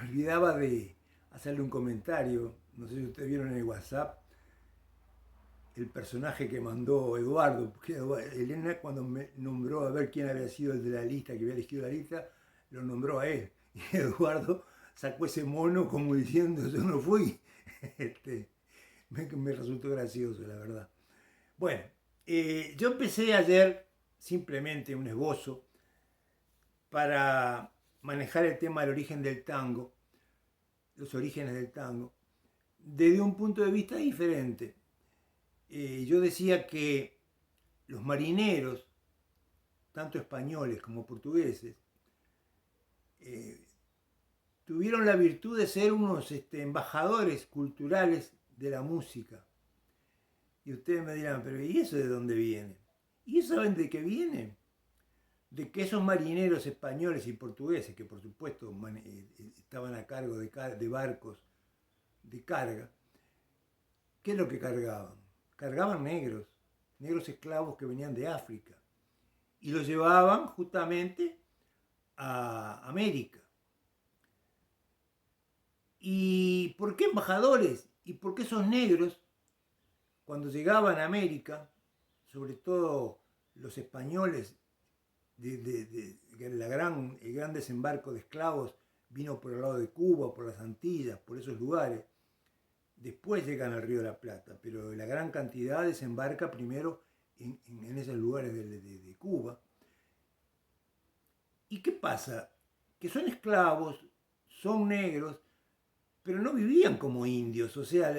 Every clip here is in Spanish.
me olvidaba de hacerle un comentario. No sé si ustedes vieron en el WhatsApp el personaje que mandó Eduardo, porque Elena cuando me nombró a ver quién había sido el de la lista, que había elegido la lista, lo nombró a él. Y Eduardo sacó ese mono como diciendo, yo no fui. Este, me resultó gracioso, la verdad. Bueno, yo empecé ayer simplemente un esbozo para manejar el tema del origen del tango, los orígenes del tango, desde un punto de vista diferente. Yo decía que los marineros, tanto españoles como portugueses, eh, tuvieron la virtud de ser unos embajadores culturales de la música. Y ustedes me dirán, pero ¿y eso de dónde viene? ¿Y eso saben de qué viene? De que esos marineros españoles y portugueses, que por supuesto estaban a cargo de barcos de carga, ¿qué es lo que cargaban? Cargaban negros, negros esclavos que venían de África, y los llevaban justamente a América. ¿Y por qué embajadores? ¿Y por qué esos negros, cuando llegaban a América, sobre todo los españoles, el gran desembarco de esclavos vino por el lado de Cuba, por las Antillas, por esos lugares, después llegan al Río de la Plata, pero la gran cantidad desembarca primero en esos lugares de Cuba. ¿Y qué pasa? Que son esclavos, son negros, pero no vivían como indios, o sea,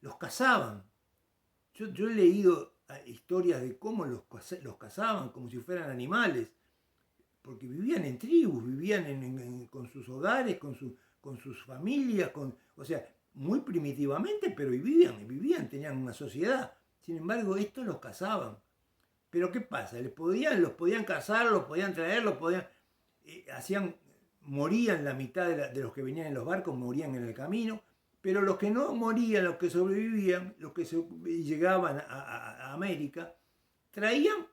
los cazaban. Yo he leído historias de cómo los cazaban como si fueran animales, porque vivían en tribus, vivían con sus hogares, con sus familias, o sea, muy primitivamente, pero vivían, tenían una sociedad. Sin embargo, estos los cazaban. Pero ¿qué pasa? Los podían cazar, los podían traer, hacían, morían la mitad de los que venían en los barcos, morían en el camino, pero los que no morían, los que sobrevivían, llegaban a América, traían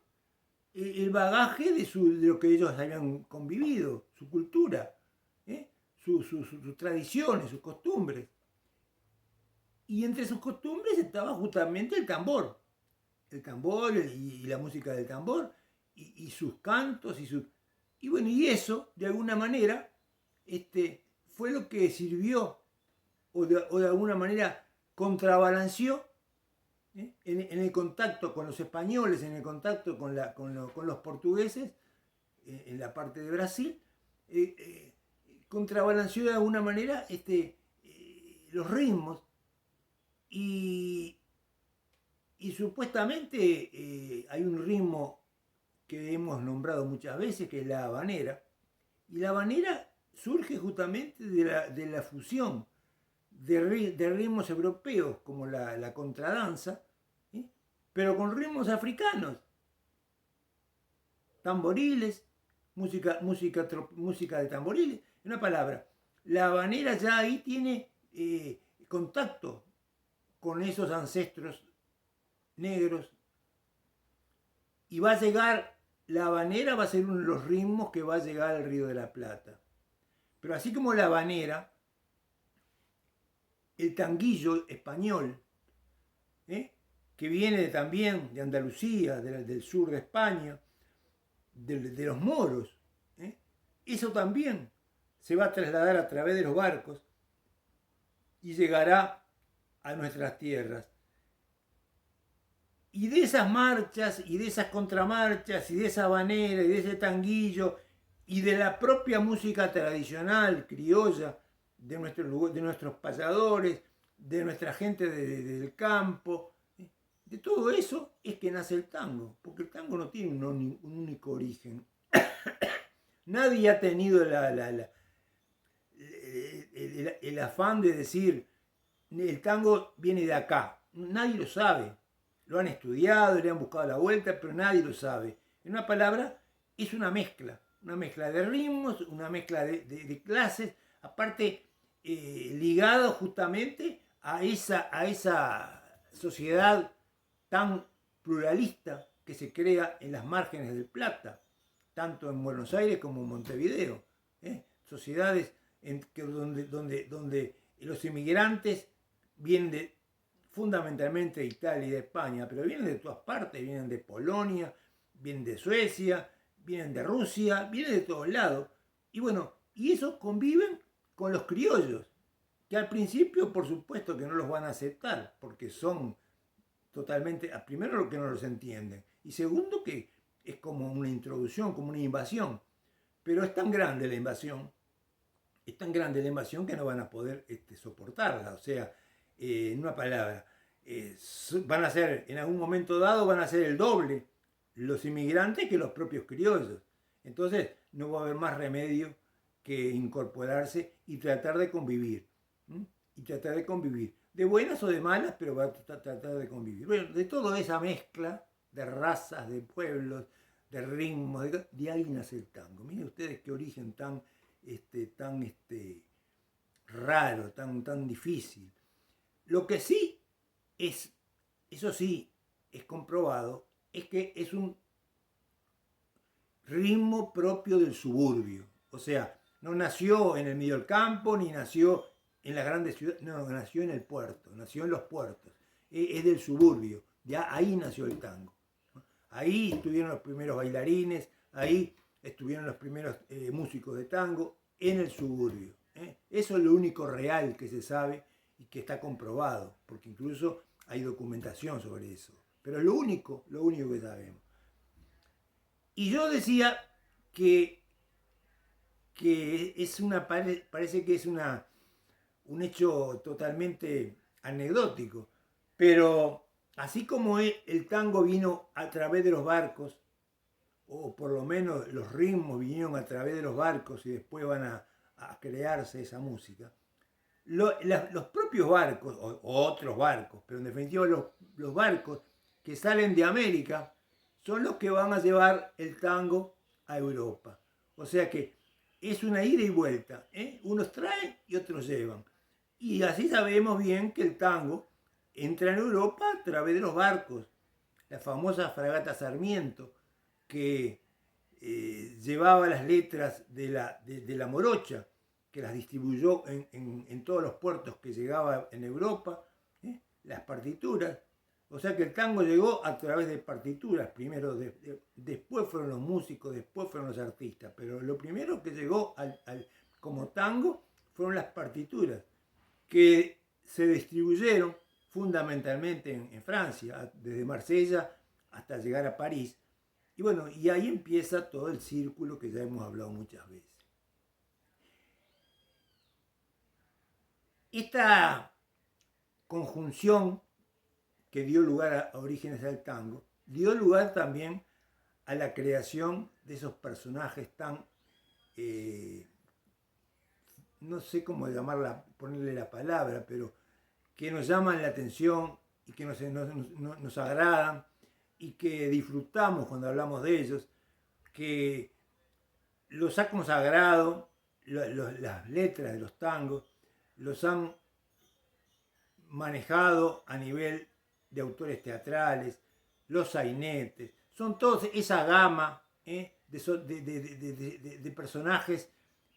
el bagaje de lo que ellos habían convivido, su cultura, ¿eh? Sus tradiciones, sus costumbres. Y entre sus costumbres estaba justamente el tambor y la música del tambor, y sus cantos, y bueno, y eso, de alguna manera, fue lo que sirvió, o de alguna manera contrabalanceó, en el contacto con los españoles, en el contacto con los portugueses, en la parte de Brasil, contrabalanceó de alguna manera los ritmos y, y supuestamente hay un ritmo que hemos nombrado muchas veces, que es la habanera, y la habanera surge justamente de la fusión de ritmos europeos como la contradanza, ¿sí? Pero con ritmos africanos, tamboriles, música de tamboriles. En una palabra, la habanera ya ahí tiene contacto con esos ancestros negros, y va a llegar, la habanera va a ser uno de los ritmos que va a llegar al Río de la Plata. Pero así como la habanera, el tanguillo español, que viene también de Andalucía, del sur de España, de los moros, eso también se va a trasladar a través de los barcos y llegará a nuestras tierras. Y de esas marchas, y de esas contramarchas, y de esa habanera, y de ese tanguillo, y de la propia música tradicional, criolla, de nuestros payadores, de nuestra gente del campo, de todo eso es que nace el tango, porque el tango no tiene un único origen. Nadie ha tenido el afán de decir, el tango viene de acá. Nadie lo sabe. Lo han estudiado, le han buscado la vuelta, pero nadie lo sabe. En una palabra, es una mezcla de ritmos, una mezcla de clases, aparte ligado justamente a esa sociedad tan pluralista que se crea en las márgenes del Plata, tanto en Buenos Aires como en Montevideo. Sociedades donde los inmigrantes vienen fundamentalmente de Italia y de España, pero vienen de todas partes, vienen de Polonia, vienen de Suecia, vienen de Rusia, vienen de todos lados. Y bueno, y esos conviven con los criollos, que al principio por supuesto que no los van a aceptar, porque son totalmente, primero lo que no los entienden, y segundo que es como una introducción, como una invasión. Pero es tan grande la invasión, es tan grande la invasión que no van a poder soportarla. O sea, en una palabra, van a ser, en algún momento dado, van a ser el doble los inmigrantes que los propios criollos. Entonces, no va a haber más remedio que incorporarse y tratar de convivir. ¿Mm? Y tratar de convivir. De buenas o de malas, pero va a tratar de convivir. Bueno, de toda esa mezcla de razas, de pueblos, de ritmos, de ahí nace el tango. Miren ustedes qué origen tan raro, tan difícil. Lo que sí es, eso sí, es comprobado, es que es un ritmo propio del suburbio. O sea, no nació en el medio del campo, ni nació en las grandes ciudades, no, nació en el puerto, nació en los puertos. Es del suburbio, ya ahí nació el tango. Ahí estuvieron los primeros bailarines, ahí estuvieron los primeros músicos de tango, en el suburbio. Eso es lo único real que se sabe y que está comprobado, porque incluso hay documentación sobre eso. Pero es lo único que sabemos. Y yo decía que es parece que es un hecho totalmente anecdótico, pero así como el tango vino a través de los barcos, o por lo menos los ritmos vinieron a través de los barcos y después van a crearse esa música, los propios barcos, o otros barcos, pero en definitiva los barcos que salen de América, son los que van a llevar el tango a Europa. O sea que es una ida y vuelta, ¿eh? Unos traen y otros llevan. Y así sabemos bien que el tango entra en Europa a través de los barcos. La famosa fragata Sarmiento, que llevaba las letras de la morocha, que las distribuyó en todos los puertos que llegaba en Europa, las partituras. O sea que el tango llegó a través de partituras, primero, después fueron los músicos, después fueron los artistas, pero lo primero que llegó como tango fueron las partituras, que se distribuyeron fundamentalmente en Francia, desde Marsella hasta llegar a París. Y bueno, y ahí empieza todo el círculo que ya hemos hablado muchas veces. Esta conjunción que dio lugar a orígenes del tango, dio lugar también a la creación de esos personajes tan, no sé cómo ponerle la palabra, pero que nos llaman la atención y que nos agradan y que disfrutamos cuando hablamos de ellos, que los ha consagrado las letras de los tangos, los han manejado a nivel de autores teatrales, los sainetes, son todos esa gama de personajes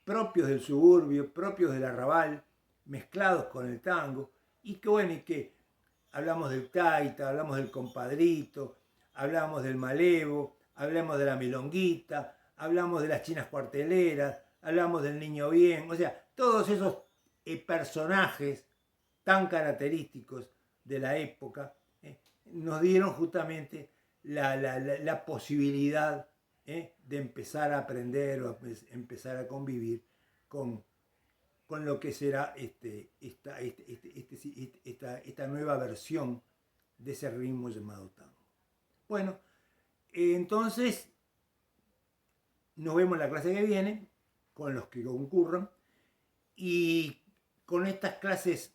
propios del suburbio, propios del arrabal, mezclados con el tango, y que bueno, y que hablamos del taita, hablamos del compadrito, hablamos del malevo, hablamos de la milonguita, hablamos de las chinas cuarteleras, hablamos del niño bien, o sea, todos esos personajes tan característicos de la época nos dieron justamente la posibilidad de empezar a aprender o empezar a convivir con lo que será esta nueva versión de ese ritmo llamado tango. Bueno, entonces nos vemos en la clase que viene con los que concurran y con estas clases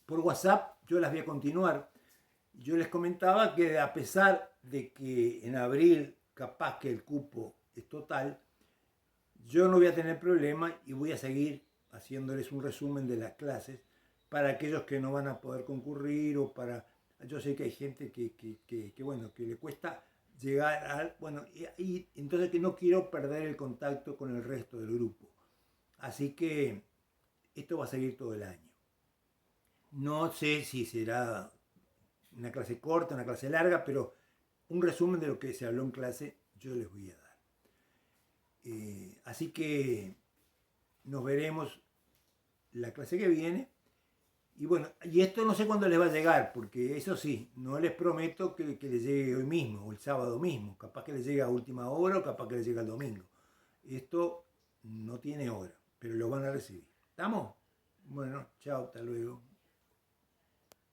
por WhatsApp yo las voy a continuar. Yo les comentaba que a pesar de que en abril capaz que el cupo es total, yo no voy a tener problema y voy a seguir haciéndoles un resumen de las clases para aquellos que no van a poder concurrir o para... Yo sé que hay gente que bueno, que le cuesta llegar a... Bueno, y entonces que no quiero perder el contacto con el resto del grupo. Así que esto va a seguir todo el año. No sé si será una clase corta, una clase larga, pero un resumen de lo que se habló en clase yo les voy a dar. Así que nos veremos la clase que viene. Y bueno, y esto no sé cuándo les va a llegar, porque eso sí, no les prometo que les llegue hoy mismo o el sábado mismo. Capaz que les llegue a última hora o capaz que les llegue el domingo. Esto no tiene hora, pero lo van a recibir. ¿Estamos? Bueno, chao, hasta luego.